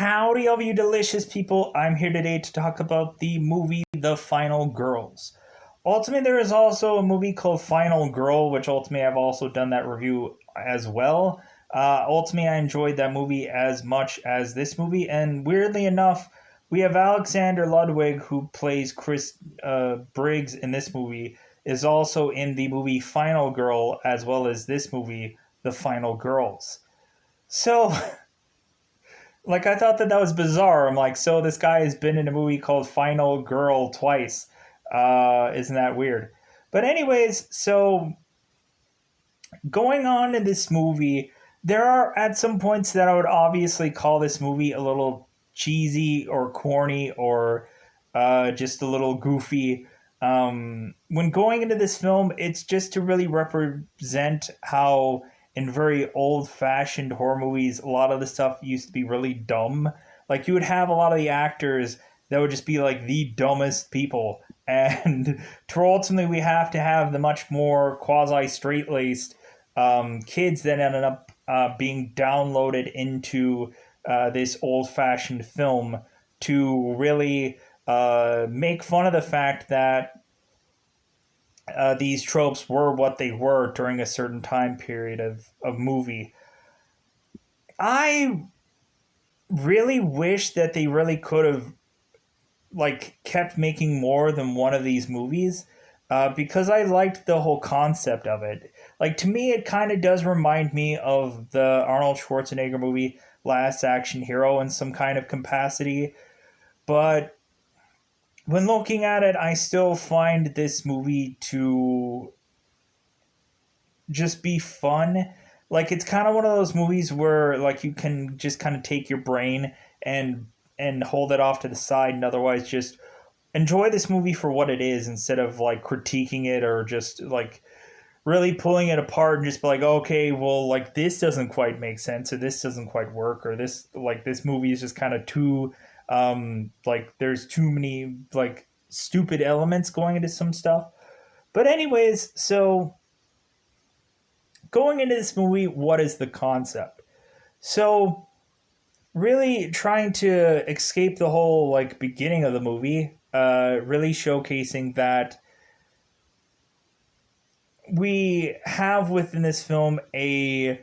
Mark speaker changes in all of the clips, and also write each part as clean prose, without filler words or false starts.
Speaker 1: Howdy, all of you delicious people. I'm here today to talk about the movie The Final Girls. Ultimately, there is also a movie called Final Girl, which ultimately I've also done that review as well. Ultimately, I enjoyed that movie as much as this movie, and weirdly enough, we have Alexander Ludwig, who plays Chris Briggs in this movie, is also in the movie Final Girl, as well as this movie, The Final Girls. So, like, I thought that was bizarre. I'm like, so this guy has been in a movie called Final Girl twice. Isn't that weird? But anyways, so going on in this movie, there are at some points that I would obviously call this movie a little cheesy or corny or just a little goofy. When going into this film, it's just to really represent how in very old-fashioned horror movies, a lot of the stuff used to be really dumb. Like you would have a lot of the actors that would just be like the dumbest people, and to ultimately we have to have the much more quasi straight-laced kids that ended up being downloaded into this old-fashioned film to really make fun of the fact that these tropes were what they were during a certain time period of movie. I really wish that they really could have like kept making more than one of these movies because I liked the whole concept of it. Like to me, it kind of does remind me of the Arnold Schwarzenegger movie Last Action Hero in some kind of capacity, but when looking at it, I still find this movie to just be fun. Like it's kind of one of those movies where like you can just kind of take your brain and hold it off to the side and otherwise just enjoy this movie for what it is instead of like critiquing it or just like really pulling it apart and just be like, okay, well, like this doesn't quite make sense or this doesn't quite work or this movie is just kind of too like there's too many like stupid elements going into some stuff. But anyways, so going into this movie, what is the concept? So really trying to escape the whole like beginning of the movie, really showcasing that we have within this film we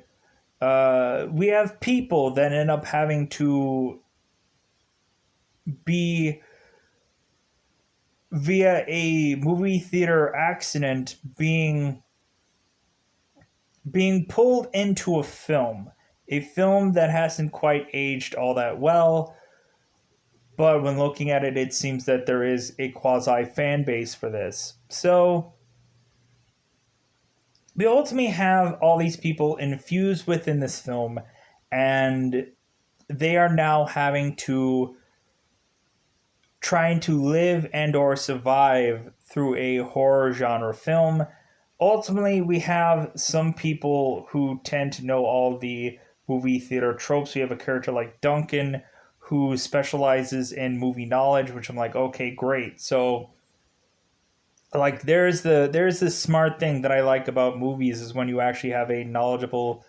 Speaker 1: have people that end up having to be via a movie theater accident being pulled into a film that hasn't quite aged all that well, but when looking at it, it seems that there is a quasi fan base for this. So we ultimately have all these people infused within this film, and they are now having to trying to live and or survive through a horror genre film. Ultimately, we have some people who tend to know all the movie theater tropes. We have a character like Duncan who specializes in movie knowledge, which I'm like, okay, great. So like there's this smart thing that I like about movies is when you actually have a knowledgeable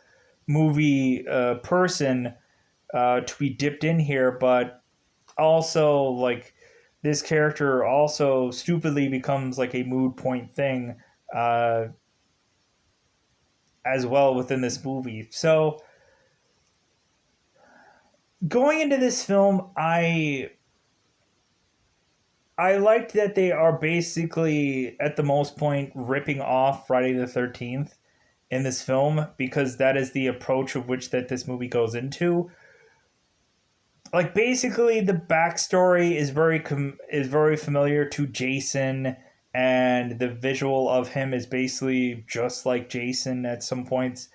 Speaker 1: movie person to be dipped in here, but also like this character also stupidly becomes like a mood point thing uh, as well within this movie. So going into this film, I liked that they are basically at the most point ripping off Friday the 13th in this film because that is the approach of which that this movie goes into. Like basically the backstory is very familiar to Jason, and the visual of him is basically just like Jason at some points,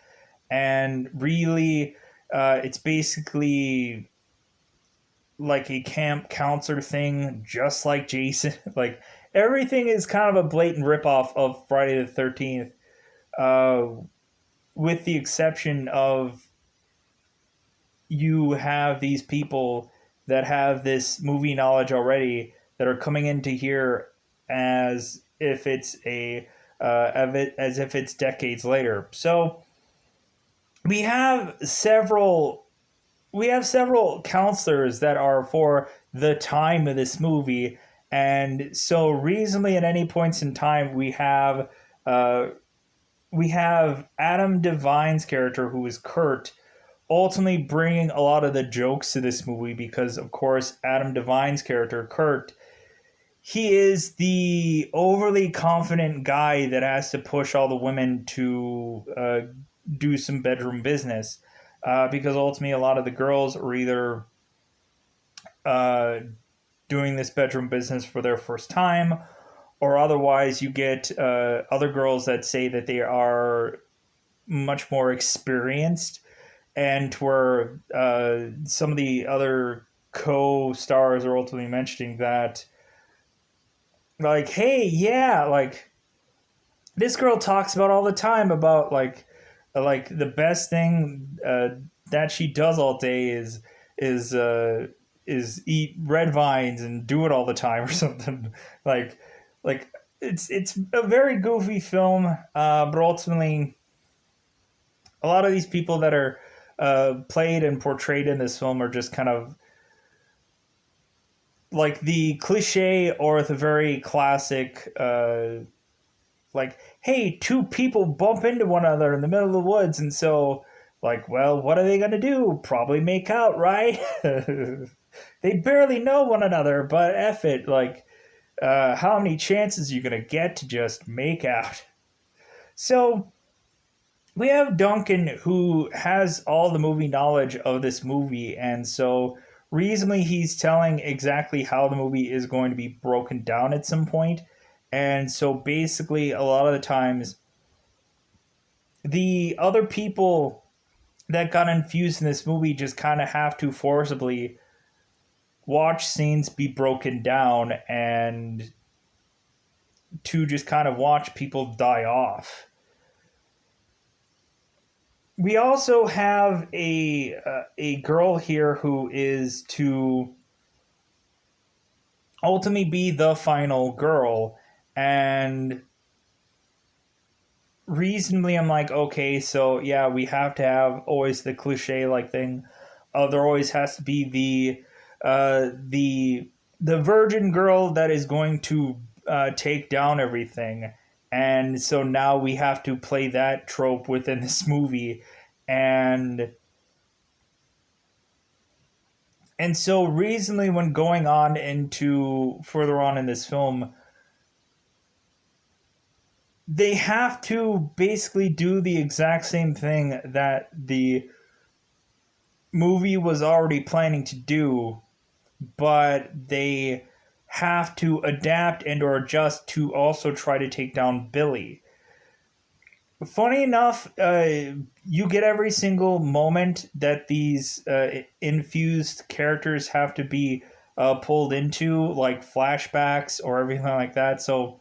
Speaker 1: and really it's basically like a camp counselor thing just like Jason. Like everything is kind of a blatant ripoff of Friday the 13th, uh, with the exception of you have these people that have this movie knowledge already that are coming into here as if it's as if it's decades later. So we have several we have several counselors that are for the time of this movie, and so reasonably at any points in time uh, we have Adam Devine's character, who is Kurt, ultimately bringing a lot of the jokes to this movie because, of course, Adam Devine's character, Kurt, he is the overly confident guy that has to push all the women to do some bedroom business. Because ultimately, a lot of the girls are either uh, doing this bedroom business for their first time, or otherwise, you get other girls that say that they are much more experienced, and where some of the other co-stars are ultimately mentioning that, like, hey, yeah, like this girl talks about all the time about like the best thing that she does all day is uh is eat red vines and do it all the time or something. like like it's a very goofy film, but ultimately a lot of these people that are played and portrayed in this film are just kind of like the cliche or the very classic, like, hey, two people bump into one another in the middle of the woods, and so, like, well, what are they going to do? Probably make out, right? They barely know one another, but F it. Like, how many chances are you going to get to just make out? So, we have Duncan, who has all the movie knowledge of this movie, and so reasonably he's telling exactly how the movie is going to be broken down at some point. And so basically, a lot of the times, the other people that got infused in this movie just kind of have to forcibly watch scenes be broken down and to just kind of watch people die off. We also have a girl here who is to ultimately be the final girl, and reasonably I'm like, okay, so yeah, we have to have always the cliche like thing. There always has to be the virgin girl that is going to take down everything, and so now we have to play that trope within this movie, and so reasonably when going on into further on in this film, they have to basically do the exact same thing that the movie was already planning to do, but they have to adapt and or adjust to also try to take down Billy. Funny enough, you get every single moment that these infused characters have to be pulled into, like flashbacks or everything like that. So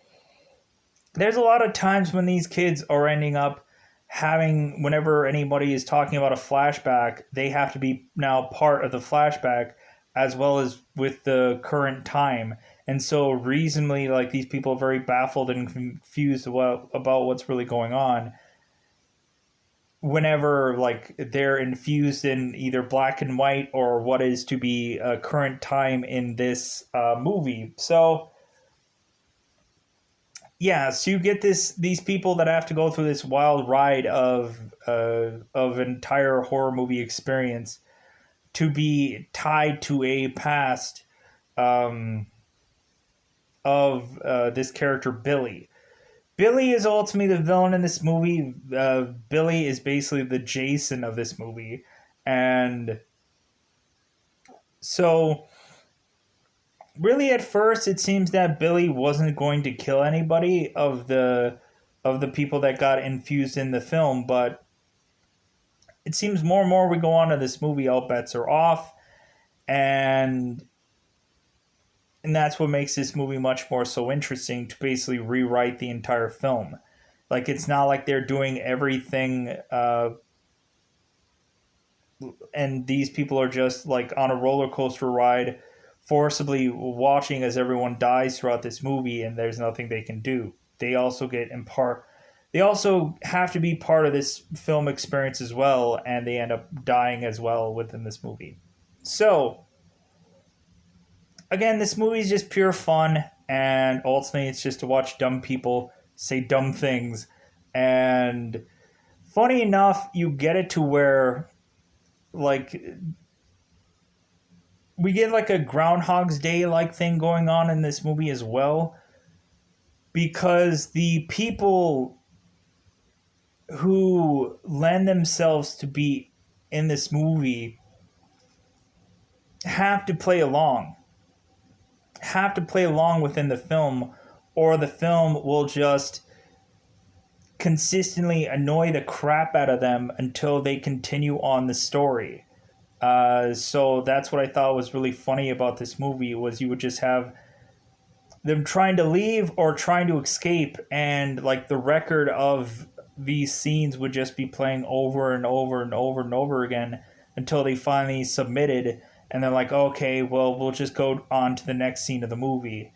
Speaker 1: there's a lot of times when these kids are ending up having, whenever anybody is talking about a flashback, they have to be now part of the flashback as well as with the current time. And so reasonably, like, these people are very baffled and confused about what's really going on whenever, like, they're infused in either black and white or what is to be a current time in this movie. So yeah, so you get these people that have to go through this wild ride of an entire horror movie experience to be tied to a past um, of this character Billy. Billy is ultimately the villain in this movie. Billy is basically the Jason of this movie, and so really at first it seems that Billy wasn't going to kill anybody of the people that got infused in the film, but it seems more and more we go on to this movie, all bets are off, and that's what makes this movie much more so interesting, to basically rewrite the entire film. Like, it's not like they're doing everything and these people are just like on a roller coaster ride forcibly watching as everyone dies throughout this movie and there's nothing they can do. They also get they also have to be part of this film experience as well, and they end up dying as well within this movie. So, again, this movie is just pure fun, and ultimately it's just to watch dumb people say dumb things. And funny enough, you get it to where, like, we get like a Groundhog's Day like thing going on in this movie as well, because the people who lend themselves to be in this movie have to play along, within the film, or the film will just consistently annoy the crap out of them until they continue on the story. So that's what I thought was really funny about this movie, was you would just have them trying to leave or trying to escape, and like the record of these scenes would just be playing over and over and over and over again until they finally submitted, and they're like, okay, well, we'll just go on to the next scene of the movie,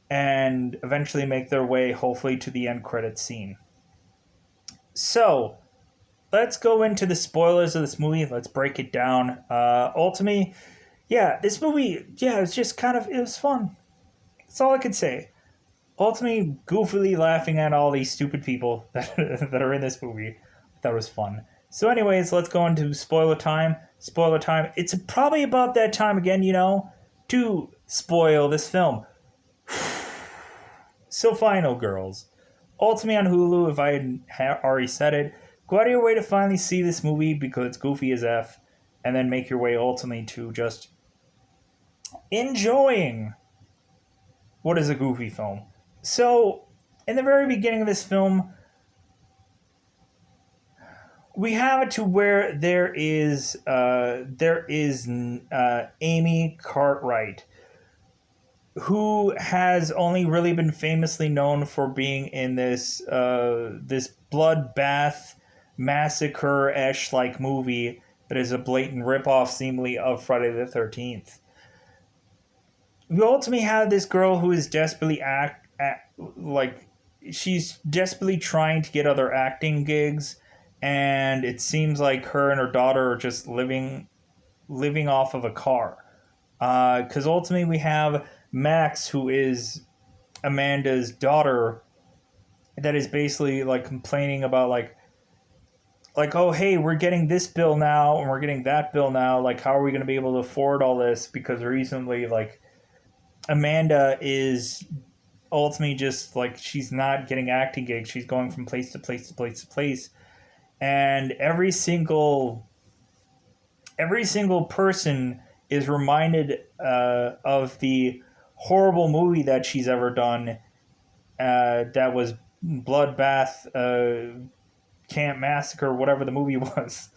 Speaker 1: and eventually make their way, hopefully, to the end credits scene. So, let's go into the spoilers of this movie. Let's break it down. Ultimately, yeah, this movie, yeah, it was just kind of, it was fun. That's all I could say. Ultimately, goofily laughing at all these stupid people that, that are in this movie. That was fun. So anyways, let's go into spoiler time. Spoiler time. It's probably about that time again, to spoil this film. So Final Girls. Ultimately on Hulu, if I hadn't already said it. Go out of your way to finally see this movie because it's goofy as F. And then make your way ultimately to just enjoying what is a goofy film. So, in the very beginning of this film, we have it to where there is Amy Cartwright, who has only really been famously known for being in this Bloodbath Massacre-esque like movie that is a blatant ripoff, seemingly, of Friday the 13th. We ultimately have this girl who is desperately she's desperately trying to get other acting gigs, and it seems like her and her daughter are just living off of a car. Because ultimately we have Max, who is Amanda's daughter, that is basically like complaining about like, oh, hey, we're getting this bill now and we're getting that bill now. Like, how are we going to be able to afford all this? Because recently, like, Amanda is ultimately just like, she's not getting acting gigs. She's going from place to place to place to place. And every single person is reminded of the horrible movie that she's ever done, that was Bloodbath Camp Massacre, whatever the movie was.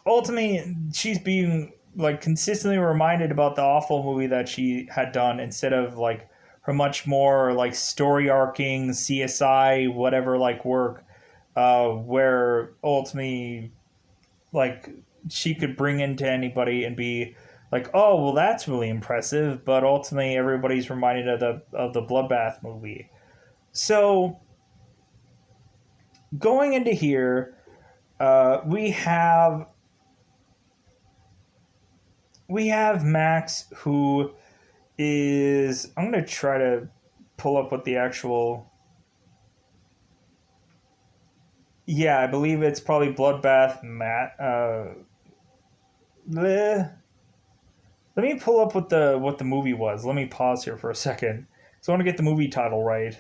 Speaker 1: Ultimately, she's being like consistently reminded about the awful movie that she had done, instead of like her much more like story arcing CSI whatever like work, where ultimately like she could bring into anybody and be like, oh, well, that's really impressive, but ultimately everybody's reminded of the Bloodbath movie. So going into here, we have Max, who is, I'm going to try to pull up what the actual, yeah, I believe it's probably Bloodbath let me pull up what the movie was. Let me pause here for a second. So I want to get the movie title right.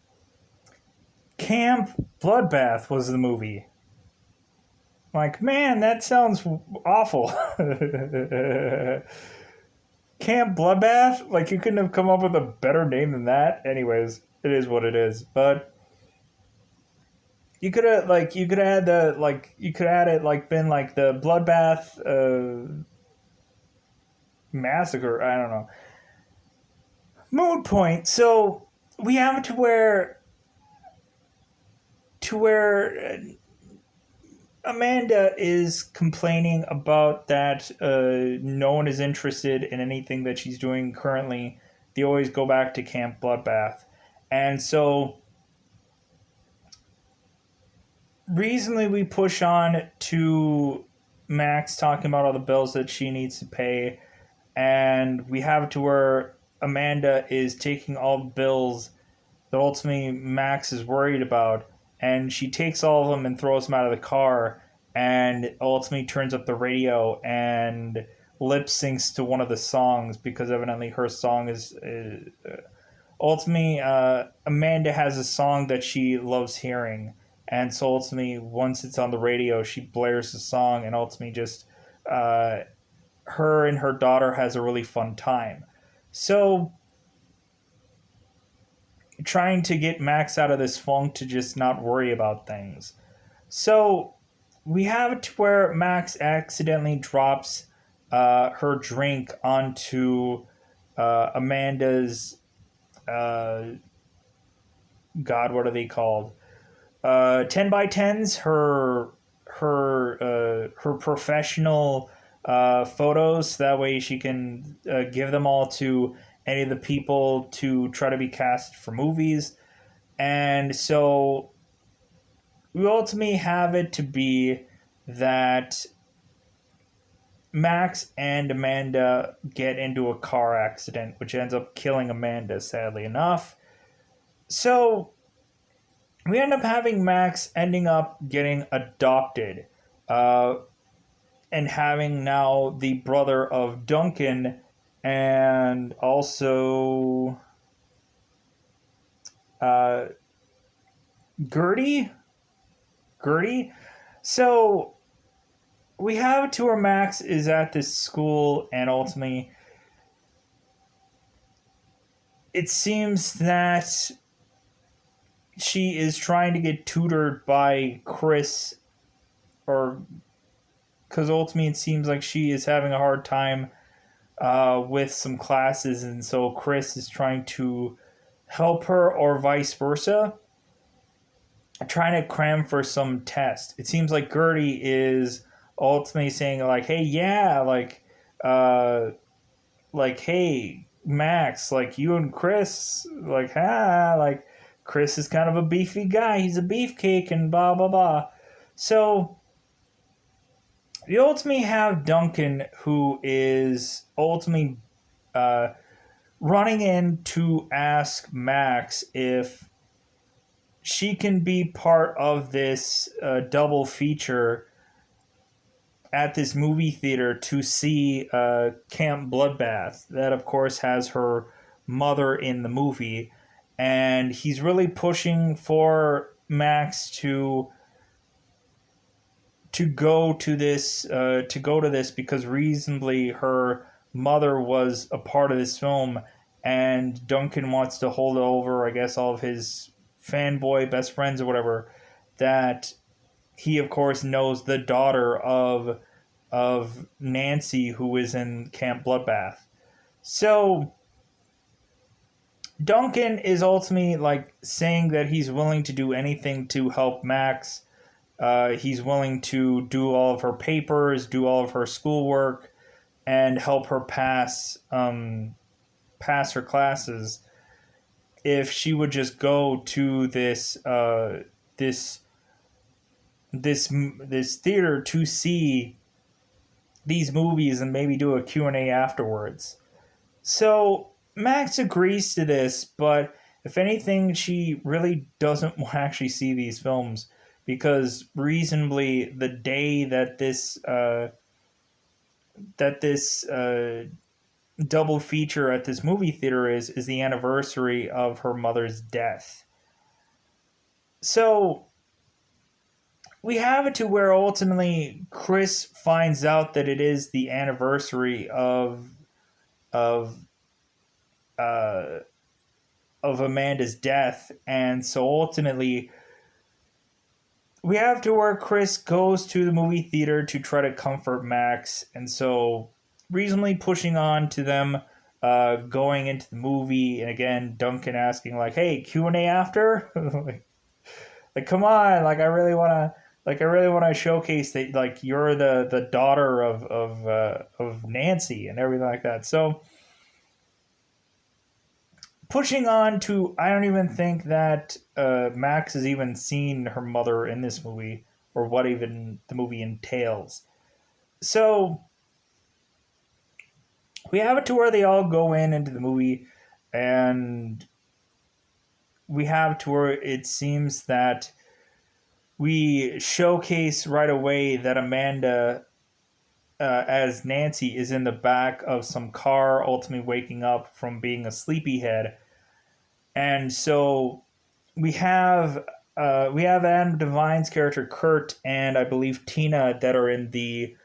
Speaker 1: Camp Bloodbath was the movie. Like, man, that sounds awful. Camp Bloodbath? Like, you couldn't have come up with a better name than that? Anyways, it is what it is. But you could have added it like been like the Bloodbath Massacre. I don't know. Mood point. So we have it to where Amanda is complaining about that no one is interested in anything that she's doing currently. They always go back to Camp Bloodbath. And so Recently, we push on to Max talking about all the bills that she needs to pay, and we have it to where Amanda is taking all the bills that ultimately Max is worried about, and she takes all of them and throws them out of the car, and ultimately turns up the radio and lip syncs to one of the songs because evidently her song is ultimately Amanda has a song that she loves hearing, and so ultimately once it's on the radio, she blares the song, and ultimately just uh, her and her daughter has a really fun time. So trying to get Max out of this funk to just not worry about things. So we have it to where Max accidentally drops her drink onto Amanda's uh, God, what are they called? 10 by 10s. Her professional photos. That way she can give them all to any of the people to try to be cast for movies. And so we ultimately have it to be that Max and Amanda get into a car accident, which ends up killing Amanda, sadly enough. So we end up having Max ending up getting adopted, uh, and having now the brother of Duncan, and also uh, Gertie. Gertie. So we have to where Max is at this school, and ultimately, it seems that she is trying to get tutored by Chris, or because ultimately it seems like she is having a hard time with some classes, and so Chris is trying to help her, or vice versa, trying to cram for some test. It seems like Gertie is ultimately saying like, "Hey, yeah, uh, hey, Max, like you and Chris, like Chris is kind of a beefy guy. He's a beefcake, and blah blah blah." So you ultimately have Duncan, who is ultimately uh, running in to ask Max if she can be part of this double feature at this movie theater to see Camp Bloodbath. That, of course, has her mother in the movie. And he's really pushing for Max to go to this because reasonably her mother was a part of this film, and Duncan wants to hold over, I guess, all of his fanboy best friends or whatever, that he of course knows the daughter of Nancy, who is in Camp Bloodbath. So Duncan is ultimately like saying that he's willing to do anything to help Max. He's willing to do all of her papers, do all of her schoolwork, and help her pass her classes if she would just go to this this theater to see these movies and maybe do a Q&A afterwards. So Max agrees to this, but if anything, she really doesn't want to actually see these films because reasonably the day that this double feature at this movie theater is the anniversary of her mother's death. So we have it to where ultimately Chris finds out that it is the anniversary of uh, of Amanda's death, and so ultimately we have to where Chris goes to the movie theater to try to comfort Max, and so reasonably pushing on to them going into the movie, and again Duncan asking like, "Hey, Q&A after?" like come on, I really want to showcase that like you're the daughter of Nancy and everything like that. So pushing on to, I don't even think that Max has even seen her mother in this movie or what even the movie entails. So we have it to where they all go into the movie, and we have to where it seems that we showcase right away that Amanda, as Nancy, is in the back of some car, ultimately waking up from being a sleepyhead. And so we have Adam Devine's character Kurt and I believe Tina that are in the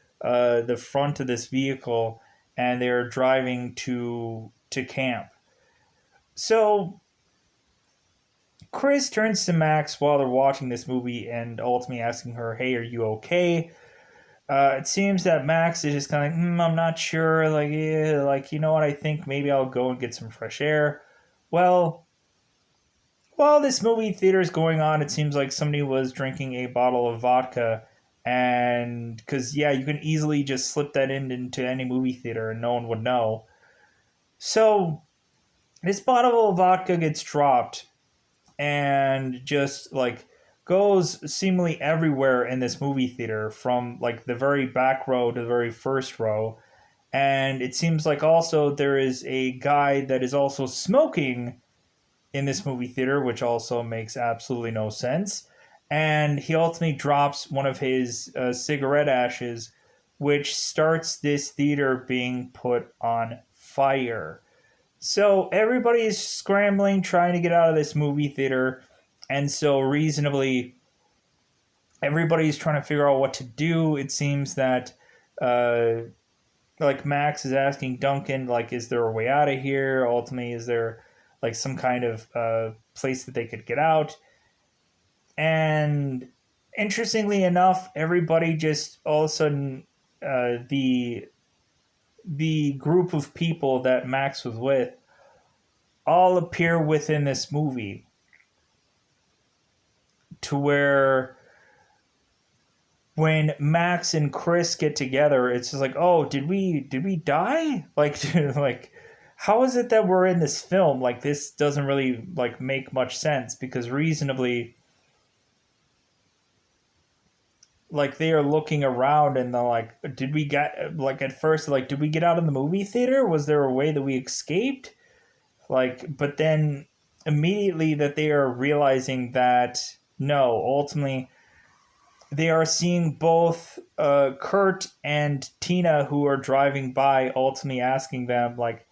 Speaker 1: front of this vehicle, and they're driving to camp. So Chris turns to Max while they're watching this movie and ultimately asking her, "Hey, are you okay?" It seems that Max is just kind of like, I'm not sure. Like, yeah, like you know what? I think maybe I'll go and get some fresh air. Well, while this movie theater is going on, it seems like somebody was drinking a bottle of vodka, and because yeah, you can easily just slip that into any movie theater and no one would know. So this bottle of vodka gets dropped and just like goes seemingly everywhere in this movie theater from like the very back row to the very first row. And it seems like also there is a guy that is also smoking in this movie theater, which also makes absolutely no sense. And he ultimately drops one of his cigarette ashes, which starts this theater being put on fire. So everybody is scrambling, trying to get out of this movie theater. And so, reasonably, everybody's trying to figure out what to do. It seems that, uh, like, Max is asking Duncan, like, is there a way out of here? Ultimately, is there, like, some kind of place that they could get out? And interestingly enough, everybody just all of a sudden, the group of people that Max was with all appear within this movie to where when Max and Chris get together, it's just like, oh, did we die? Like, like, how is it that we're in this film? Like, this doesn't really like make much sense because reasonably, like, they are looking around and they're like, did we get like at first like did we get out of the movie theater? Was there a way that we escaped? Like, but then immediately that they are realizing that no, ultimately they are seeing both Kurt and Tina who are driving by, ultimately asking them like,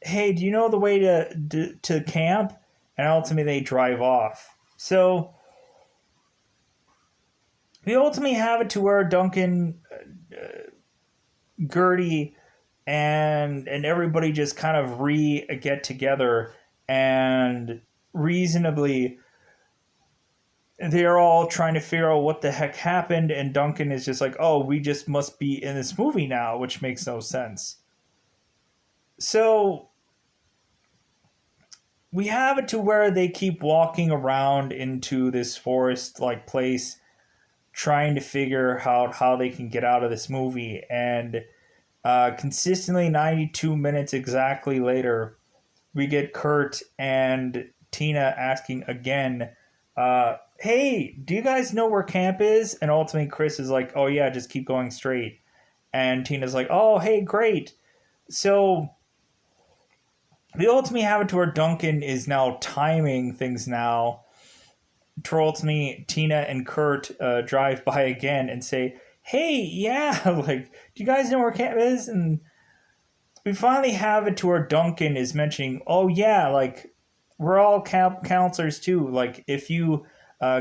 Speaker 1: "Hey, do you know the way to camp?" And ultimately they drive off. So we ultimately have it to where Duncan, Gertie, and everybody just kind of get together and reasonably they're all trying to figure out what the heck happened, and Duncan is just like, oh, we just must be in this movie now, which makes no sense. So we have it to where they keep walking around into this forest like place trying to figure out how they can get out of this movie, and consistently 92 minutes exactly later we get Kurt and Tina asking again, hey, do you guys know where camp is? And ultimately Chris is like, oh yeah, just keep going straight. And Tina's like, oh, hey, great. So we ultimately have it to where Duncan is now timing things now to ultimately Tina and Kurt drive by again and say, hey, yeah, like, do you guys know where camp is? And we finally have it to where Duncan is mentioning, oh yeah, like, we're all counselors too. Like, if you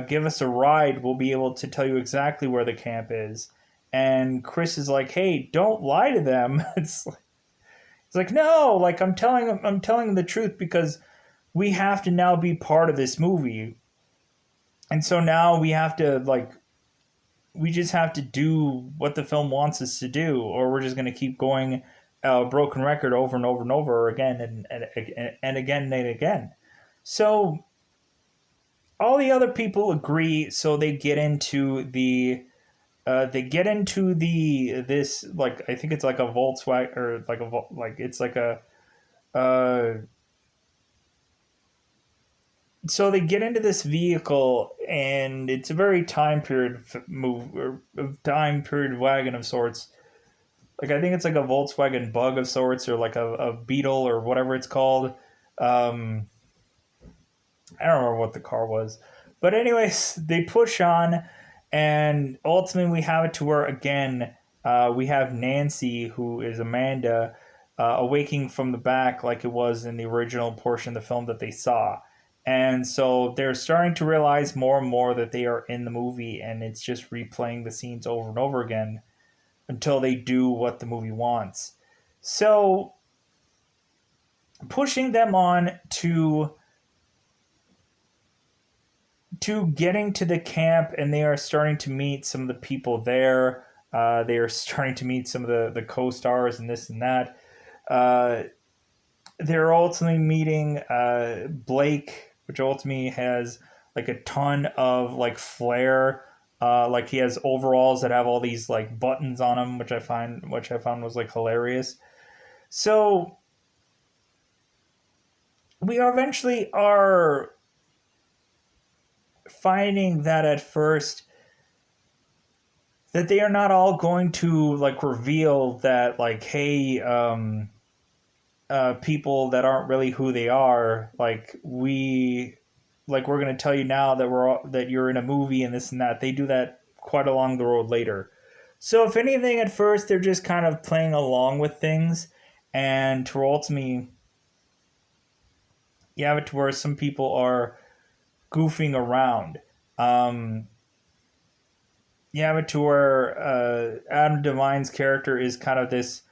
Speaker 1: give us a ride, we'll be able to tell you exactly where the camp is. And Chris is like, hey, don't lie to them. It's like no, like I'm telling them the truth because we have to now be part of this movie. And so now we have to like we just have to do what the film wants us to do, or we're just going to keep going a broken record over and over and over again and again and again. So all the other people agree, so they get into the this like I think it's like a Volkswagen or like it's like a uh So they get into this vehicle, and it's a very time period move or time period wagon of sorts. Like I think it's like a Volkswagen Bug of sorts, or like a Beetle or whatever it's called. Um, I don't remember what the car was, but anyways, they push on, and ultimately we have it to where again we have Nancy, who is Amanda, awaking from the back like it was in the original portion of the film that they saw. And so they're starting to realize more and more that they are in the movie, and it's just replaying the scenes over and over again until they do what the movie wants. So pushing them on to getting to the camp, and they are starting to meet some of the people there. They are starting to meet some of the co-stars and this and that. Uh, they're ultimately meeting Blake, which ultimately has like a ton of like flair. Like he has overalls that have all these like buttons on them, which I found was like hilarious. So we eventually are finding that at first that they are not all going to like reveal that like, hey, people that aren't really who they are, we're going to tell you now that that you're in a movie and this and that. They do that quite along the road later. So if anything, at first they're just kind of playing along with things, and to ultimately you have it to where some people are goofing around. You have it to where Adam Devine's character is kind of this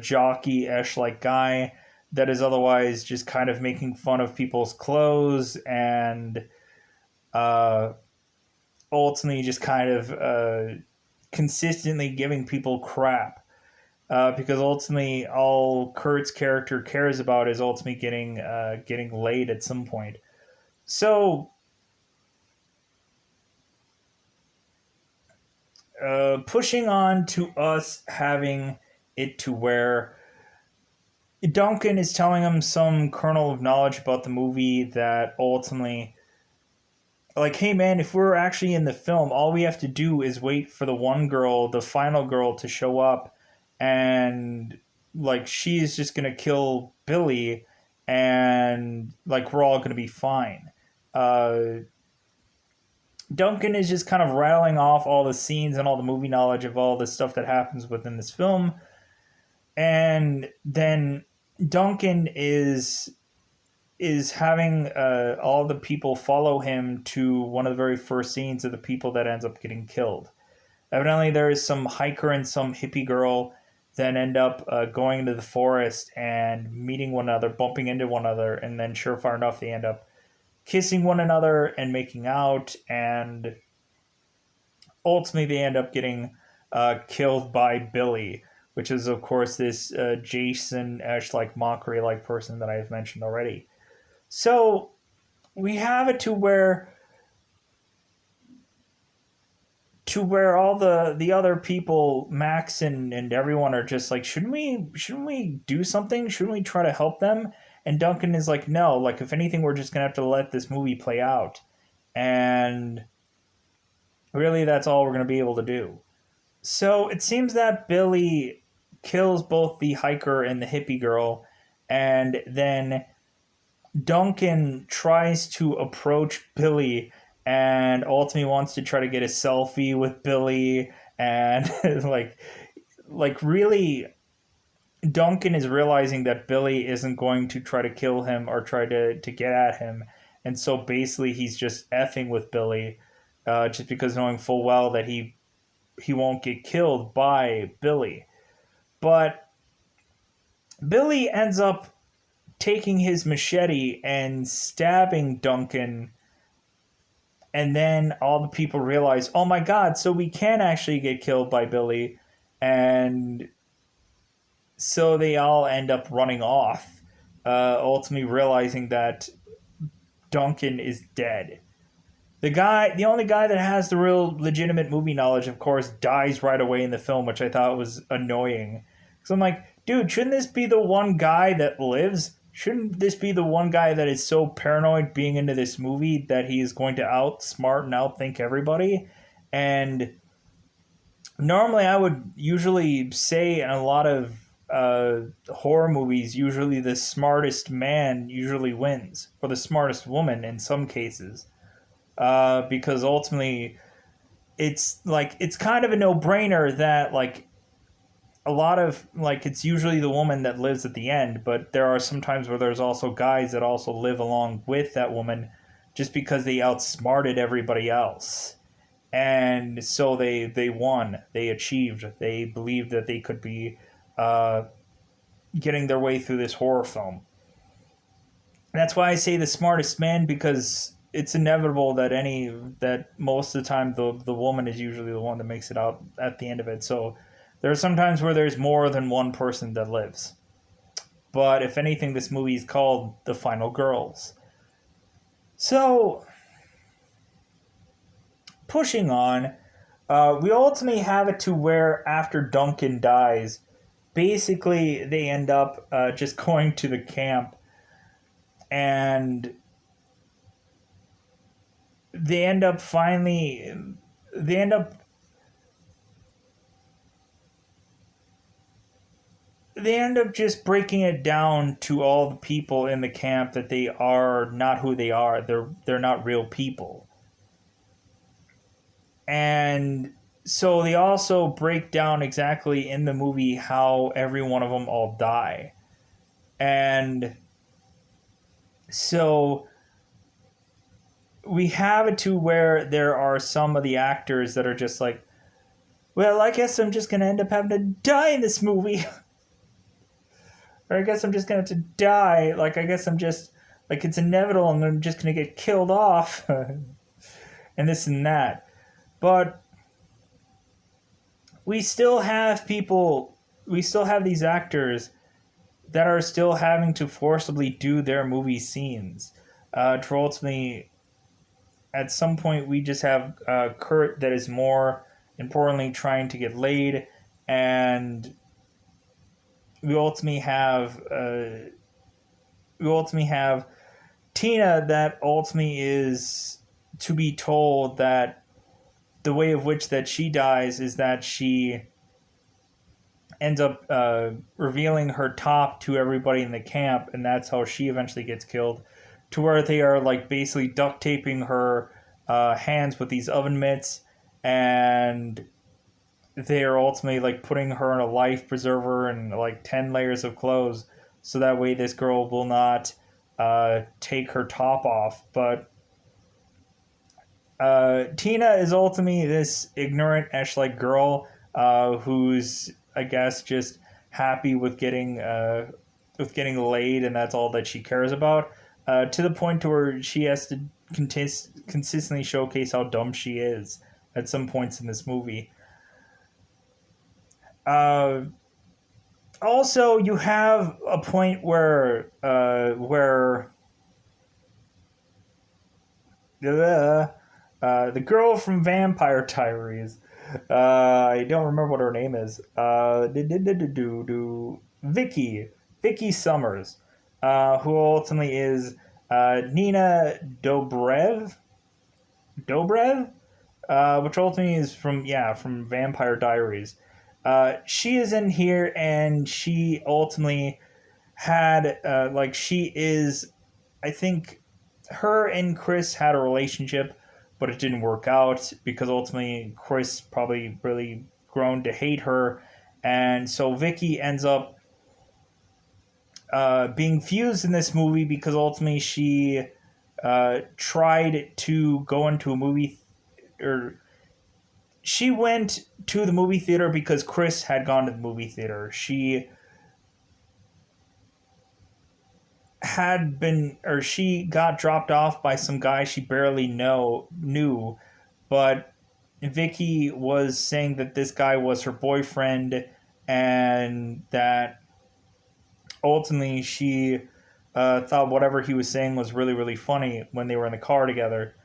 Speaker 1: jockey-ish like guy that is otherwise just kind of making fun of people's clothes, and ultimately just kind of consistently giving people crap. Because ultimately all Kurt's character cares about is ultimately getting laid at some point. So pushing on to us having it to where Duncan is telling him some kernel of knowledge about the movie that ultimately, like, hey man, if we're actually in the film, all we have to do is wait for the one girl, the final girl, to show up, and like she's just gonna kill Billy, and like we're all gonna be fine. Duncan is just kind of rattling off all the scenes and all the movie knowledge of all the stuff that happens within this film. And then Duncan is having all the people follow him to one of the very first scenes of the people that ends up getting killed. Evidently, there is some hiker and some hippie girl that end up going into the forest and meeting one another, bumping into one another, and then surefire enough, they end up kissing one another and making out, and ultimately they end up getting killed by Billy, which is of course this Jason-esque like mockery-like person that I've mentioned already. So we have it to where all the other people, Max and everyone, are just like, shouldn't we do something? Shouldn't we try to help them? And Duncan is like, no, like if anything, we're just gonna have to let this movie play out. And really that's all we're gonna be able to do. So it seems that Billy kills both the hiker and the hippie girl, and then Duncan tries to approach Billy and ultimately wants to try to get a selfie with Billy, and like really Duncan is realizing that Billy isn't going to try to kill him or try to get at him, and so basically he's just effing with Billy, just because knowing full well that he won't get killed by Billy. But Billy ends up taking his machete and stabbing Duncan, and then all the people realize, oh my god, so we can actually get killed by Billy, and so they all end up running off, ultimately realizing that Duncan is dead. The only guy that has the real legitimate movie knowledge, of course, dies right away in the film, which I thought was annoying. Because I'm like, dude, shouldn't this be the one guy that lives? shouldn't this be the one guy that is so paranoid being into this movie that he is going to outsmart and outthink everybody? And normally I would usually say in a lot of horror movies, usually the smartest man usually wins, or the smartest woman in some cases, because ultimately it's kind of a no-brainer that like a lot of like it's usually the woman that lives at the end, but there are some times where there's also guys that also live along with that woman just because they outsmarted everybody else. And so they won, they achieved, they believed that they could be uh, getting their way through this horror film. And that's why I say the smartest man, because it's inevitable that most of the time the woman is usually the one that makes it out at the end of it. So there are some times where there's more than one person that lives. But if anything, this movie is called The Final Girls. So pushing on, we ultimately have it to where after Duncan dies, basically they end up just going to the camp, and they end up finally they end up they end up just breaking it down to all the people in the camp that they are not who they are. They're not real people. And so they also break down exactly in the movie how every one of them all die. And so we have it to where there are some of the actors that are just like, well, I guess I'm just going to end up having to die in this movie. Or I guess I'm just going to have to die. Like, I guess I'm just, like, it's inevitable and I'm just going to get killed off. And this and that. But we still have these actors that are still having to forcibly do their movie scenes. To ultimately, at some point, we just have Kurt that is more importantly trying to get laid, and we ultimately have Tina that ultimately is to be told that the way of which that she dies is that she ends up revealing her top to everybody in the camp, and that's how she eventually gets killed, to where they are like basically duct taping her hands with these oven mitts, and they are ultimately like putting her in a life preserver and like 10 layers of clothes so that way this girl will not take her top off. But Tina is ultimately this ignorant Esh-like girl who's, I guess, just happy with getting laid, and that's all that she cares about. To the point to where she has to consistently showcase how dumb she is at some points in this movie. Also, you have a point where the girl from Vampire Diaries, I don't remember what her name is. Vicky Summers, who ultimately is Nina Dobrev, which ultimately is from Vampire Diaries. She is in here, and she ultimately had she is, I think, her and Chris had a relationship, but it didn't work out because ultimately Chris probably really grown to hate her, and so Vicky ends up being fused in this movie because ultimately she tried to go into a movie or she went to the movie theater because Chris had gone to the movie theater. She got dropped off by some guy she barely knew, but Vicky was saying that this guy was her boyfriend, and that ultimately she thought whatever he was saying was really, really funny when they were in the car together.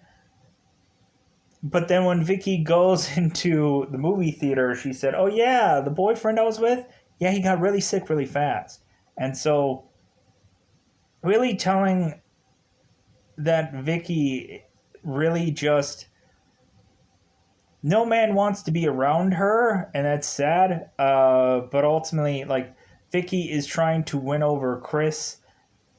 Speaker 1: But then when Vicky goes into the movie theater, she said, "Oh yeah, the boyfriend I was with, yeah, he got really sick really fast." And so really telling that Vicky really just no man wants to be around her, and that's sad. But ultimately, like Vicky is trying to win over Chris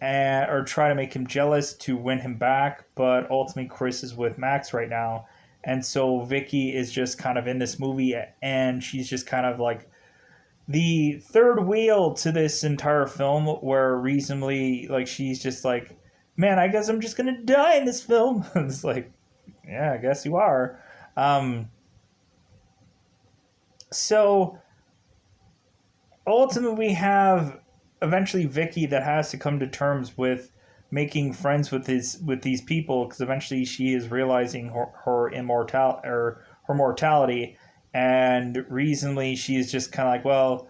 Speaker 1: and or try to make him jealous to win him back, but ultimately Chris is with Max right now. And so Vicky is just kind of in this movie and she's just kind of like the third wheel to this entire film where reasonably like she's just like, man, I guess I'm just gonna die in this film. It's like, yeah, I guess you are. Um, so ultimately we have eventually Vicky that has to come to terms with making friends with these people because eventually she is realizing her mortality, and reasonably she is just kind of like, well,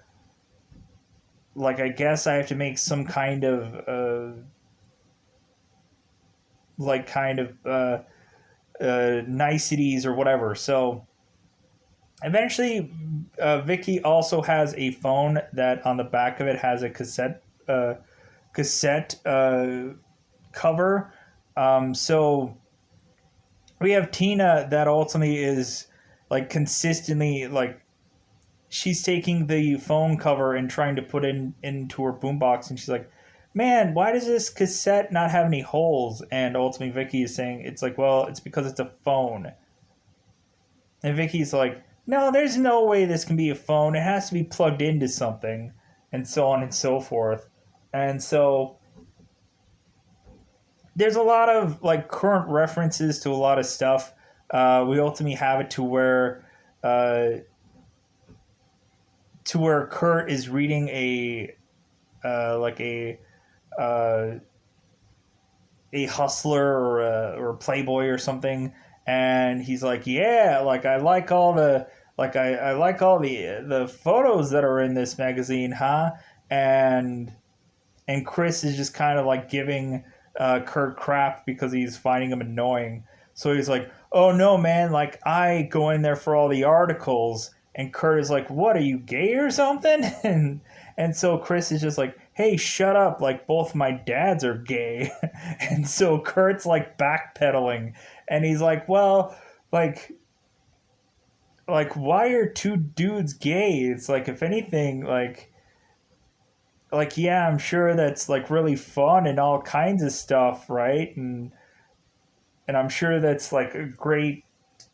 Speaker 1: like I guess I have to make some kind of like kind of niceties or whatever. So eventually, Vicky also has a phone that on the back of it has a cassette cover. So we have Tina that ultimately is like consistently like she's taking the phone cover and trying to put it into her boombox, and she's like, "Man, why does this cassette not have any holes?" And ultimately, Vicky is saying it's like, "Well, it's because it's a phone." And Vicky's like, "No, there's no way this can be a phone. It has to be plugged into something," and so on and so forth. And so there's a lot of like current references to a lot of stuff. We ultimately have it uh, to where Kurt is reading like uh, a hustler or a playboy or something, and he's like, yeah, like I like all the I like all the photos that are in this magazine, huh? And Chris is just kind of like giving Kurt crap because he's finding him annoying. So he's like, "Oh no, man! Like I go in there for all the articles." And Kurt is like, "What are you gay or something?" And so Chris is just like, "Hey, shut up! Like both my dads are gay." And so Kurt's like backpedaling, and he's like, "Well, like." Like, why are two dudes gay? It's like, if anything, yeah, I'm sure that's like really fun and all kinds of stuff, right? And I'm sure that's like a great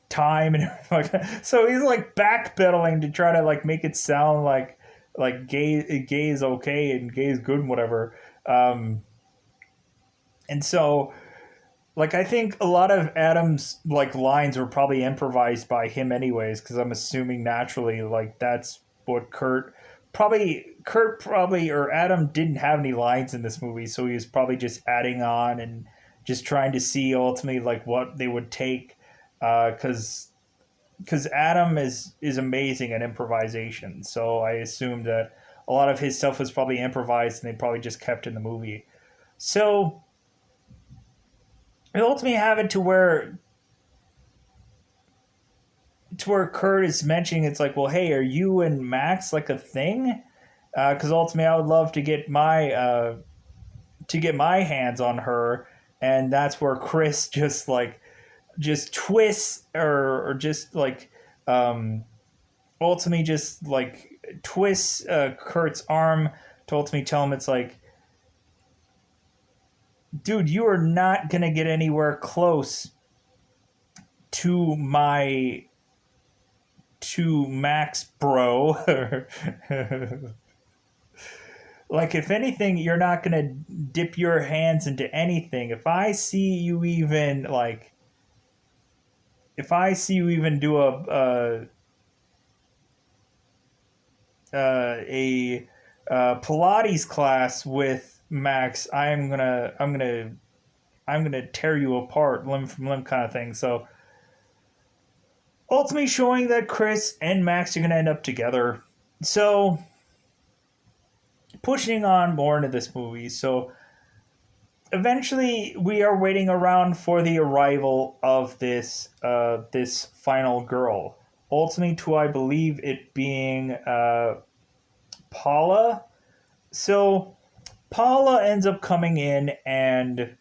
Speaker 1: time and everything like that. So he's like backpedaling to try to like make it sound like gay is okay and gay is good and whatever. Um, and so like I think a lot of Adam's like lines were probably improvised by him anyways, because I'm assuming naturally like that's what Kurt probably or Adam didn't have any lines in this movie, so he was probably just adding on and just trying to see ultimately like what they would take, because Adam is amazing at improvisation, so I assume that a lot of his stuff was probably improvised and they probably just kept in the movie. So we ultimately have it to where Kurt is mentioning it's like, well, hey, are you and Max like a thing? Because ultimately, I would love to get my hands on her, and that's where Chris just twists or just like ultimately just like twists Kurt's arm to ultimately tell him it's like, dude, you are not gonna get anywhere close to my to Max, bro. Like, if anything, you're not gonna dip your hands into anything. If I see you even do a Pilates class with Max, I'm gonna tear you apart, limb from limb, kind of thing. So ultimately, showing that Chris and Max are gonna end up together. So pushing on more into this movie. So eventually we are waiting around for the arrival of this final girl, ultimately to I believe it being Paula. So Paula ends up coming in, and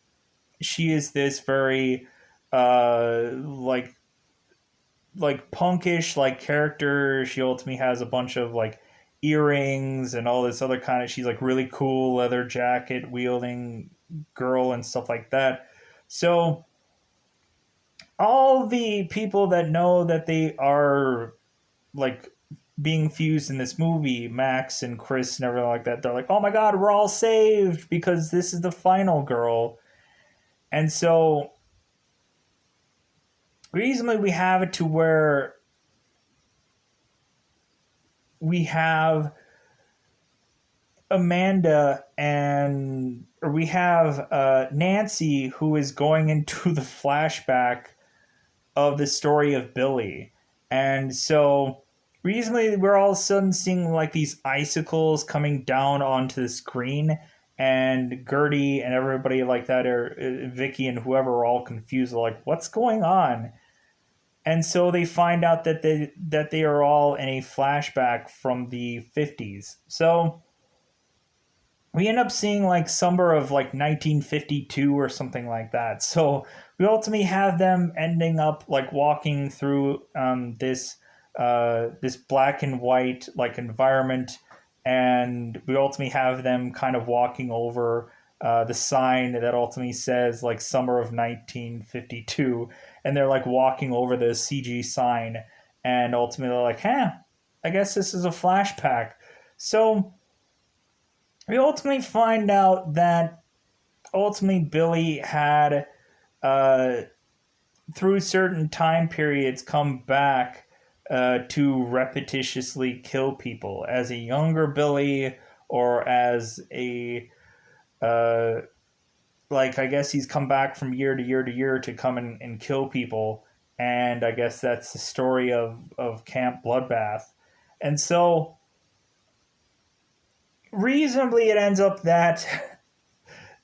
Speaker 1: she is this very like punkish like character. She ultimately has a bunch of like earrings and all this other kind of, she's like really cool leather jacket wielding girl and stuff like that. So all the people that know that they are like being fused in this movie, Max and Chris and everything like that, they're like, oh my god, we're all saved because this is the final girl. And so reasonably we have it to where we have Amanda and or we have Nancy, who is going into the flashback of the story of Billy. And so recently we're all of a sudden seeing like these icicles coming down onto the screen, and Gertie and everybody like that, or Vicky and whoever, are all confused. They're like, what's going on? And so they find out that they are all in a flashback from the 50s. So we end up seeing like summer of like 1952 or something like that. So we ultimately have them ending up like walking through this black and white like environment, and we ultimately have them kind of walking over the sign that ultimately says like summer of 1952, and they're like walking over the CG sign, and ultimately they're like, I guess this is a flashback. So we ultimately find out that ultimately Billy had, through certain time periods, come back to repetitiously kill people as a younger Billy, or as a like, I guess he's come back from year to year to year to come and kill people. And I guess that's the story of Camp Bloodbath. And so reasonably it ends up that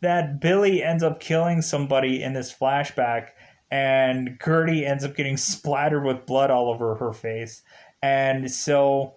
Speaker 1: that Billy ends up killing somebody in this flashback, and Gertie ends up getting splattered with blood all over her face. And so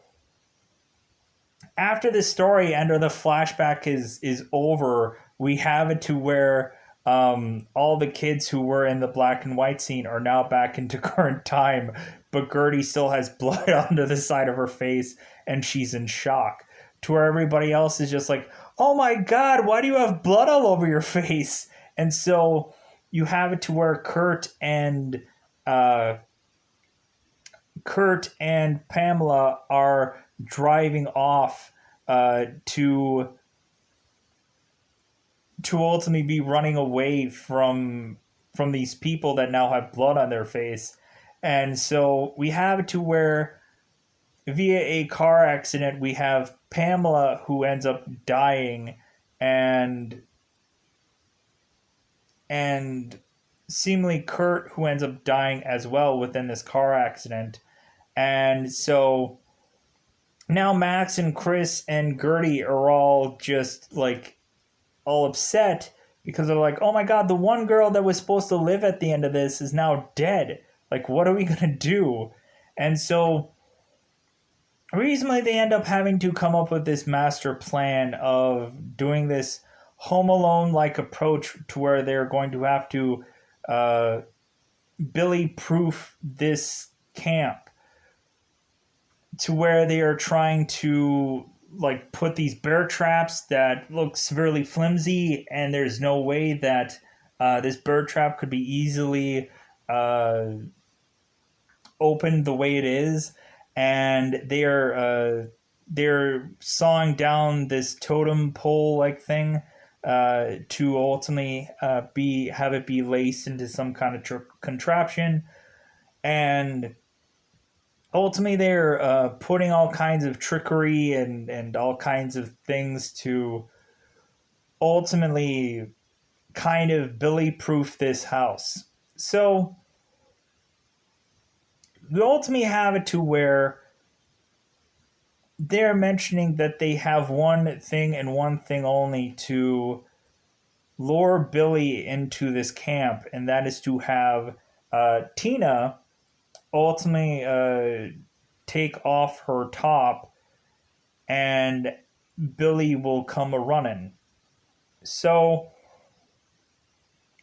Speaker 1: after the story end, or the flashback is over, we have it to where all the kids who were in the black and white scene are now back into current time, but Gertie still has blood under the side of her face, and she's in shock. To where everybody else is just like, oh my god, why do you have blood all over your face? And so you have it to where Kurt and Pamela are driving off to ultimately be running away from these people that now have blood on their face. And so we have it to where via a car accident we have Pamela who ends up dying, and seemingly Kurt who ends up dying as well within this car accident. And so now Max and Chris and Gertie are all just like all upset because they're like, oh my god, the one girl that was supposed to live at the end of this is now dead. Like, what are we going to do? And so reasonably they end up having to come up with this master plan of doing this Home Alone like approach, to where they're going to have to Billy proof this camp, to where they are trying to like put these bear traps that look severely flimsy, and there's no way that this bear trap could be easily opened the way it is. And they're sawing down this totem pole like thing to ultimately have it be laced into some kind of contraption. And ultimately they're putting all kinds of trickery and all kinds of things to ultimately kind of Billy proof this house. So we ultimately have it to where they're mentioning that they have one thing and one thing only to lure Billy into this camp, and that is to have Tina ultimately take off her top, and Billy will come a running. So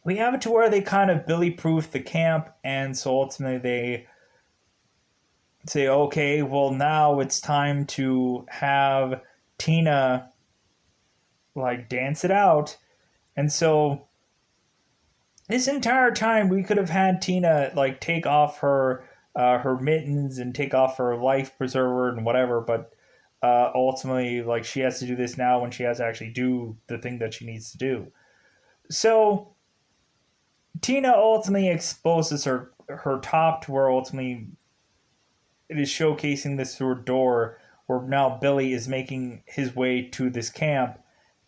Speaker 1: we have it to where they kind of Billy proof the camp, and so ultimately they say, okay, well, now it's time to have Tina like dance it out. And so this entire time we could have had Tina like take off her mittens and take off her life preserver and whatever, but ultimately like she has to do this now when she has to actually do the thing that she needs to do. So Tina ultimately exposes her top to where ultimately it is showcasing this through a door where now Billy is making his way to this camp.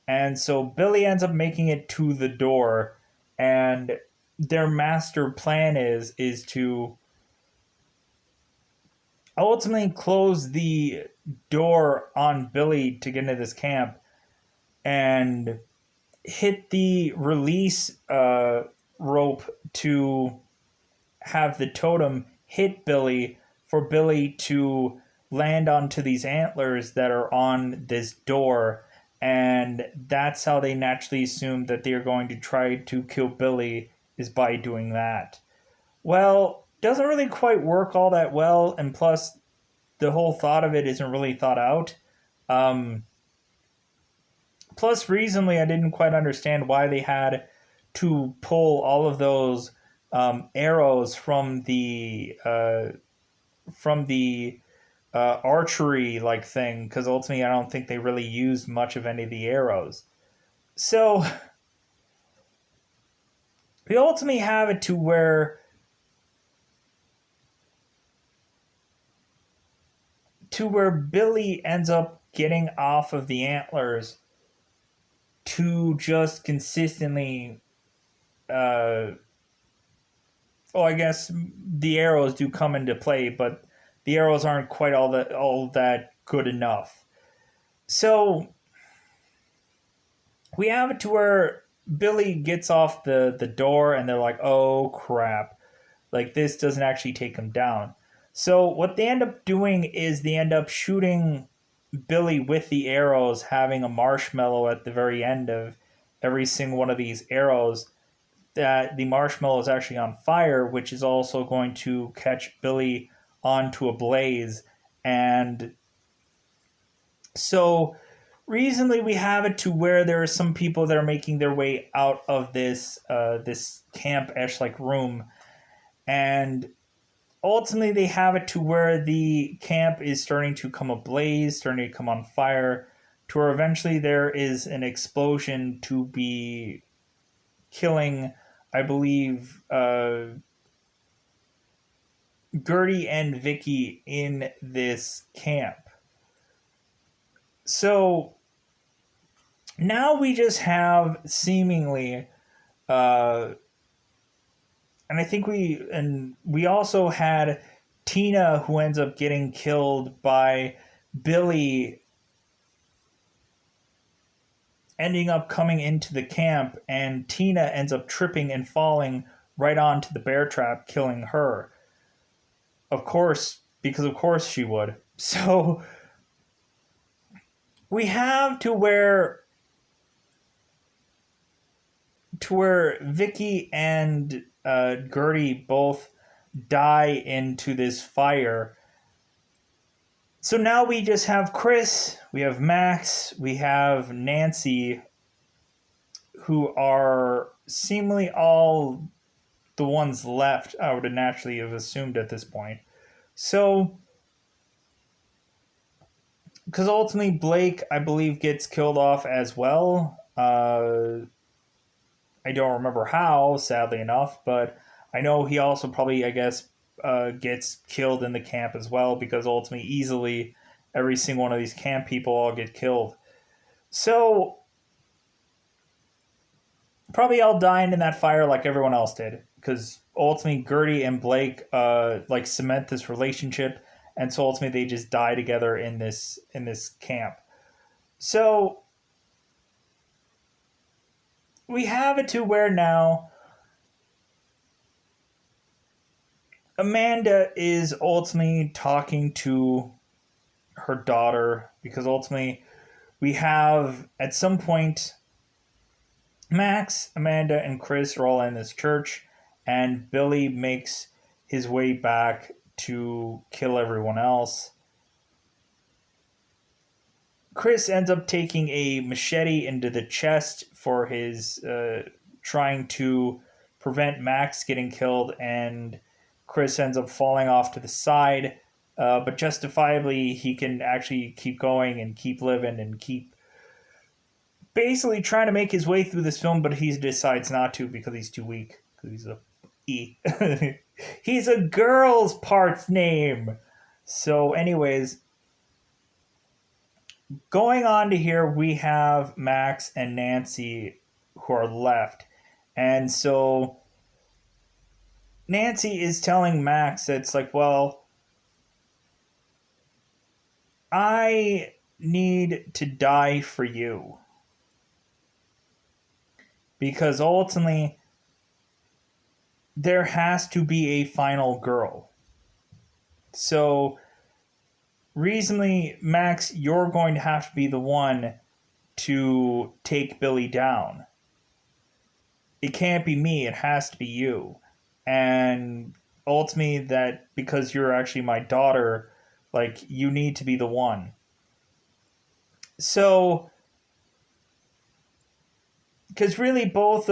Speaker 1: And so Billy ends up making it to the door, and their master plan is to ultimately close the door on Billy to get into this camp and hit the release rope to have the totem hit Billy for Billy to land onto these antlers that are on this door. And that's how they naturally assume that they are going to try to kill Billy, is by doing that. Well, doesn't really quite work all that well, and plus the whole thought of it isn't really thought out. Um, Plus, recently I didn't quite understand why they had to pull all of those arrows from the archery like thing, because ultimately I don't think they really used much of any of the arrows. So we ultimately have it to where Billy ends up getting off of the antlers to just consistently well, I guess the arrows do come into play, but the arrows aren't quite all that good enough. So we have it to where Billy gets off the door, and they're like, "Oh crap! Like this doesn't actually take him down." So what they end up doing is they end up shooting Billy with the arrows, having a marshmallow at the very end of every single one of these arrows, that the marshmallow is actually on fire, which is also going to catch Billy onto a blaze. And so recently we have it to where there are some people that are making their way out of this camp-ish like room, and ultimately they have it to where the camp is starting to come ablaze, starting to come on fire, to where eventually there is an explosion to be killing, I believe, Gertie and Vicky in this camp. So now we just have seemingly, uh, and I think we also had Tina, who ends up getting killed by Billy, ending up coming into the camp, and Tina ends up tripping and falling right onto the bear trap, killing her. Of course, because of course she would. So we have to where Vicky and Gertie both die into this fire. So now we just have Chris, we have Max, we have Nancy, who are seemingly all the ones left, I would naturally have assumed at this point. So, because ultimately Blake, I believe, gets killed off as well. I don't remember how, sadly enough, but I know he also probably, I guess, gets killed in the camp as well, because ultimately, easily, every single one of these camp people all get killed. So, probably all dying in that fire like everyone else did, because ultimately, Gertie and Blake like cement this relationship, and so ultimately they just die together in this camp. So we have it to where now Amanda is ultimately talking to her daughter, because ultimately we have at some point Max, Amanda, and Chris are all in this church, and Billy makes his way back to kill everyone else. Chris ends up taking a machete into the chest for his trying to prevent Max getting killed, and Chris ends up falling off to the side. But justifiably, he can actually keep going and keep living and keep basically trying to make his way through this film, but he decides not to because he's too weak. Because he's a E. He's a girl's parts name. So, anyways, going on to here, we have Max and Nancy who are left. And so Nancy is telling Max that it's like, well, I need to die for you. Because ultimately, there has to be a final girl. So, reasonably, Max, you're going to have to be the one to take Billy down. It can't be me, it has to be you. And ultimately, that because you're actually my daughter, like, you need to be the one. So, because really both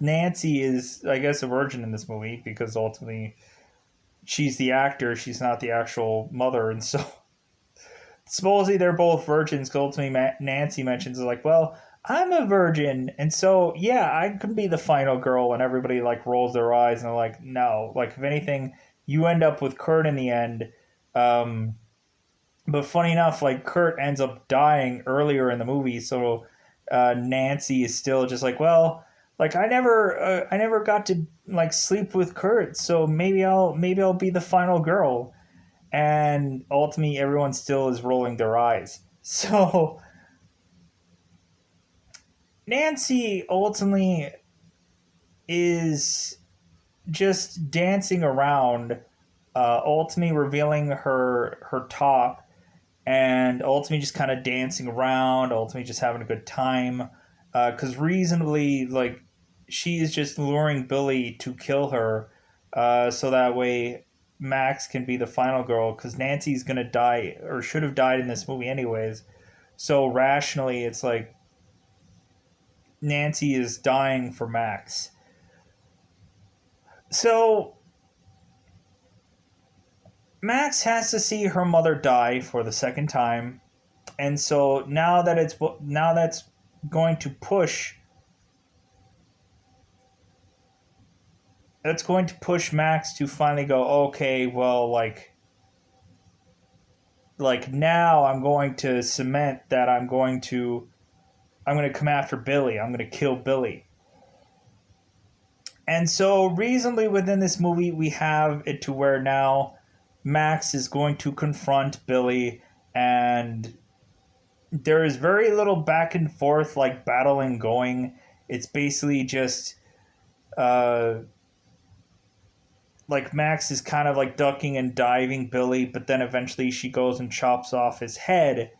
Speaker 1: Nancy is, I guess, a virgin in this movie, because ultimately she's the actor, she's not the actual mother, and so supposedly they're both virgins. Because ultimately Nancy mentions, like, well, I'm a virgin, and so yeah, I could be the final girl, and everybody like rolls their eyes and they're like, no, like if anything, you end up with Kurt in the end. But funny enough, like Kurt ends up dying earlier in the movie, so Nancy is still just like, well, like I never got to like sleep with Kurt, so maybe I'll be the final girl, and ultimately everyone still is rolling their eyes. So Nancy ultimately is just dancing around, ultimately revealing her top, and ultimately just kind of dancing around, ultimately just having a good time. Because reasonably, like, she is just luring Billy to kill her, so that way Max can be the final girl. Because Nancy's gonna die, or should have died in this movie anyways. So rationally, it's like Nancy is dying for Max. So Max has to see her mother die for the second time, and so now that's going to push Max to finally go, okay, well, like now I'm going to cement that I'm going to come after Billy. I'm going to kill Billy. And so reasonably within this movie, we have it to where now Max is going to confront Billy, and there is very little back and forth like battling going. It's basically just like Max is kind of like ducking and diving Billy, but then eventually she goes and chops off his head.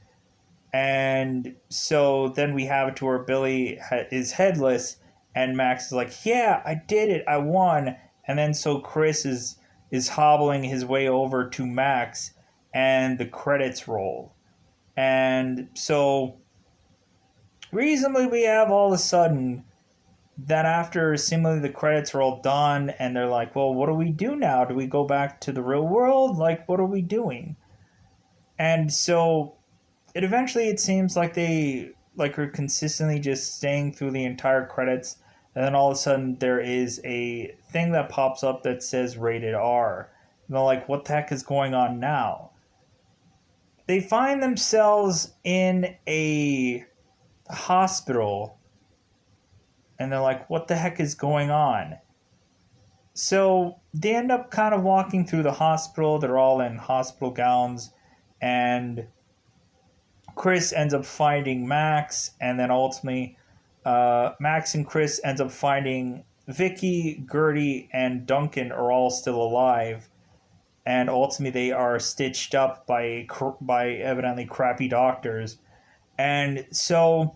Speaker 1: And so then we have it to where Billy is headless, and Max is like, yeah, I did it, I won. And then so Chris is hobbling his way over to Max, and the credits roll. And so reasonably we have all of a sudden that after seemingly the credits are all done, and they're like, well, what do we do now? Do we go back to the real world? Like, what are we doing? And so it seems like they like are consistently just staying through the entire credits, and then all of a sudden there is a thing that pops up that says rated R. And they're like, what the heck is going on now? They find themselves in a hospital, and they're like, what the heck is going on? So they end up kind of walking through the hospital. They're all in hospital gowns, and Chris ends up finding Max, and then ultimately Max and Chris ends up finding Vicky, Gertie, and Duncan are all still alive, and ultimately they are stitched up by evidently crappy doctors. And so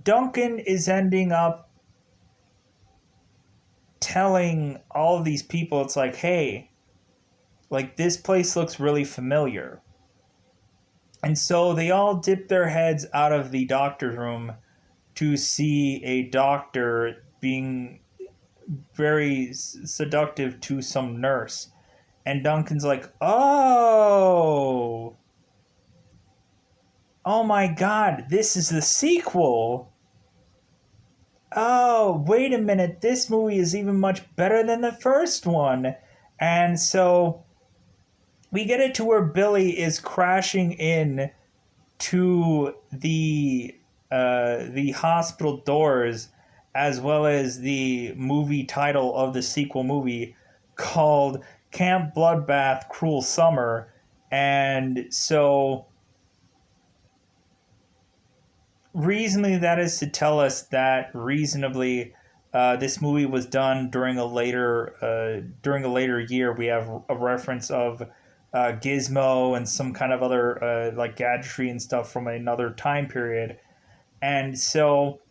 Speaker 1: Duncan is ending up telling all of these people, it's like, hey, like this place looks really familiar. And so they all dip their heads out of the doctor's room to see a doctor being very seductive to some nurse. And Duncan's like, oh my god, this is the sequel. Oh, wait a minute, this movie is even much better than the first one. And so we get it to where Billy is crashing in to the hospital doors, as well as the movie title of the sequel movie called Camp Bloodbath Cruel Summer. And so reasonably, that is to tell us that reasonably this movie was done during a later year. We have a reference of Gizmo and some kind of other like gadgetry and stuff from another time period, and so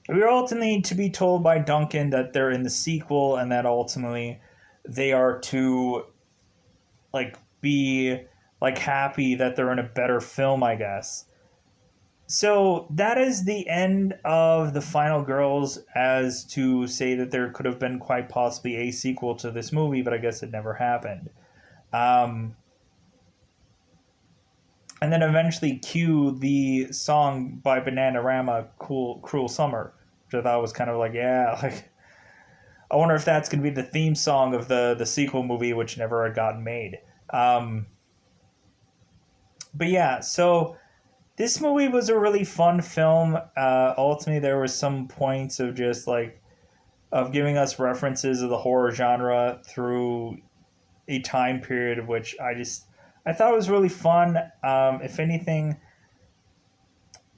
Speaker 1: we're ultimately to be told by Duncan that they're in the sequel and that ultimately they are to like be like happy that they're in a better film, I guess. So that is the end of The Final Girls, as to say that there could have been quite possibly a sequel to this movie, but I guess it never happened. Um, and then eventually cue the song by Bananarama, Cruel Summer, which I thought was kind of like, yeah, like, I wonder if that's going to be the theme song of the sequel movie, which never had gotten made. Um, but yeah, so this movie was a really fun film. Ultimately, there were some points of just like of giving us references of the horror genre through a time period of which I thought it was really fun. If anything,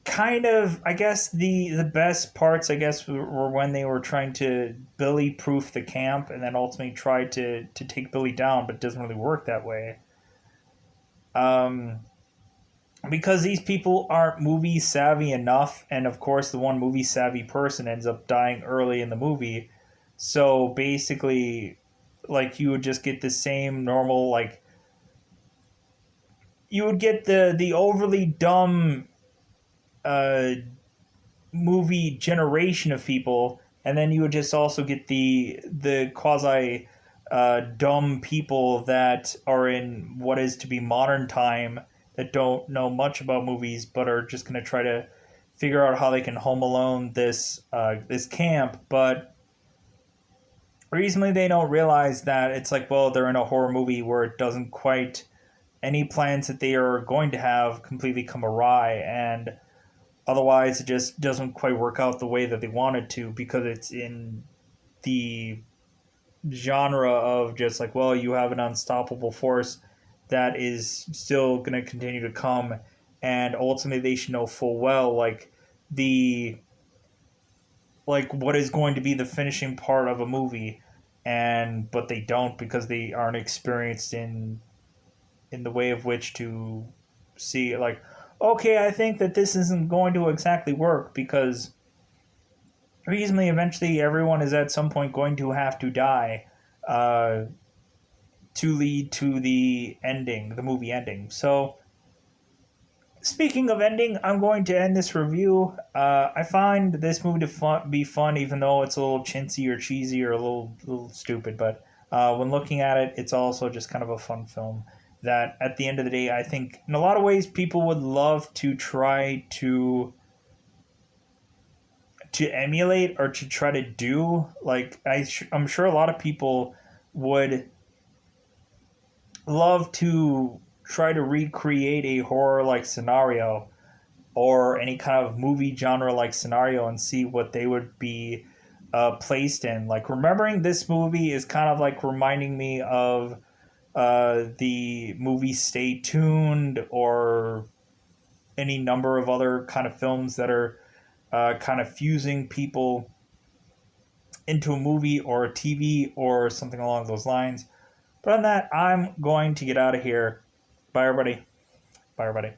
Speaker 1: kind of I guess the best parts I guess were when they were trying to Billy proof the camp and then ultimately try to take Billy down, but it doesn't really work that way. Um, because these people aren't movie savvy enough, and of course the one movie savvy person ends up dying early in the movie. So basically, like you would just get the same normal like you would get the overly dumb uh, movie generation of people, and then you would just also get the quasi dumb people that are in what is to be modern time that don't know much about movies but are just going to try to figure out how they can home alone this camp, but reasonably they don't realize that it's like, well, they're in a horror movie where it doesn't quite any plans that they are going to have completely come awry, and otherwise it just doesn't quite work out the way that they wanted to because it's in the genre of just like, well, you have an unstoppable force that is still going to continue to come, and ultimately they should know full well the like what is going to be the finishing part of a movie, and but they don't because they aren't experienced in the way of which to see like, okay, I think that this isn't going to exactly work because reasonably eventually everyone is at some point going to have to die uh, to lead to the ending, the movie ending. So speaking of ending, I'm going to end this review. I find this movie to be fun, even though it's a little chintzy or cheesy or a little stupid. But when looking at it, it's also just kind of a fun film that at the end of the day, I think in a lot of ways people would love to try to emulate or to try to do. Like I'm sure a lot of people would love to try to recreate a horror like scenario or any kind of movie genre like scenario and see what they would be placed in. Like remembering this movie is kind of like reminding me of the movie Stay Tuned or any number of other kind of films that are kind of fusing people into a movie or a TV or something along those lines. But on that, I'm going to get out of here. Bye, everybody. Bye, everybody.